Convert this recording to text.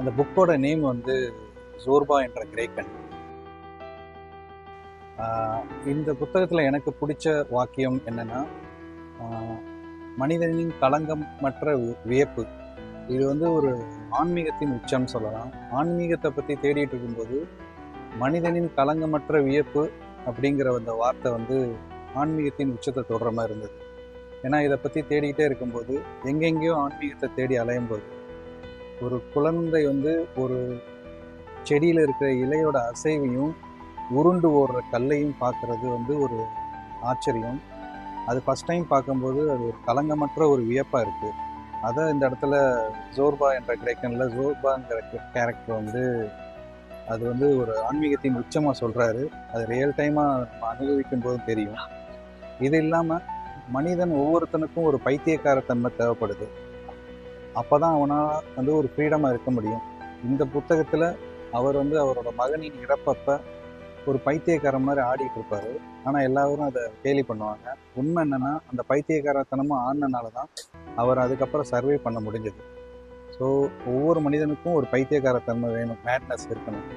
அந்த புக்கோட நேம் வந்து ஜோர்பா என்ற கிரேக்கன். இந்த புத்தகத்தில் எனக்கு பிடிச்ச வாக்கியம் என்னென்னா, மனிதனின் களங்கமற்ற வியப்பு. இது வந்து ஒரு ஆன்மீகத்தின் உச்சம்னு சொல்லலாம். ஆன்மீகத்தை பற்றி தேடிட்டு இருக்கும்போது மனிதனின் களங்கமற்ற வியப்பு அப்படிங்கிற அந்த வார்த்தை வந்து ஆன்மீகத்தின் உச்சத்தை தொடுற மாதிரி இருந்தது. ஏன்னா இதை பற்றி தேடிக்கிட்டே இருக்கும்போது எங்கெங்கேயோ ஆன்மீகத்தை தேடி அலையும் போது ஒரு குழந்தை வந்து ஒரு செடியில் இருக்கிற இலையோட அசைவையும் உருண்டு ஓடுற கல்லையும் பார்க்குறது வந்து ஒரு ஆச்சரியம். அது ஃபஸ்ட் டைம் பார்க்கும்போது அது ஒரு களங்கமற்ற ஒரு வியப்பாக இருக்குது. அதை இந்த இடத்துல ஜோர்பா என்ற கிரேக்கனில் ஜோர்பாங்கிற கேரக்டர் வந்து அது வந்து ஒரு ஆன்மீகத்தின் உச்சமாக சொல்கிறாரு. அது ரியல் டைமாக நம்ம அனுபவிக்கும் போது தெரியும். இது இல்லாமல் மனிதன் ஒவ்வொருத்தனுக்கும் ஒரு பைத்தியக்காரத்தன்மை தேவைப்படுது. அப்போ தான் அவனால் வந்து ஒரு ஃப்ரீடமாக இருக்க முடியும். இந்த புத்தகத்தில் அவர் வந்து அவரோட மகனின் இறப்பப்ப ஒரு பைத்தியக்காரன் மாதிரி ஆடிட்டு இருப்பார். ஆனால் எல்லாரும் அதை கேலி பண்ணுவாங்க. உண்மை என்னென்னா அந்த பைத்தியக்காரத்தனமும் ஆடினால தான் அவர் அதுக்கப்புறம் சர்வே பண்ண முடிஞ்சது. ஸோ ஒவ்வொரு மனிதனுக்கும் ஒரு பைத்தியக்காரத்தன்மை வேணும், மேட்னஸ் இருக்கணும்.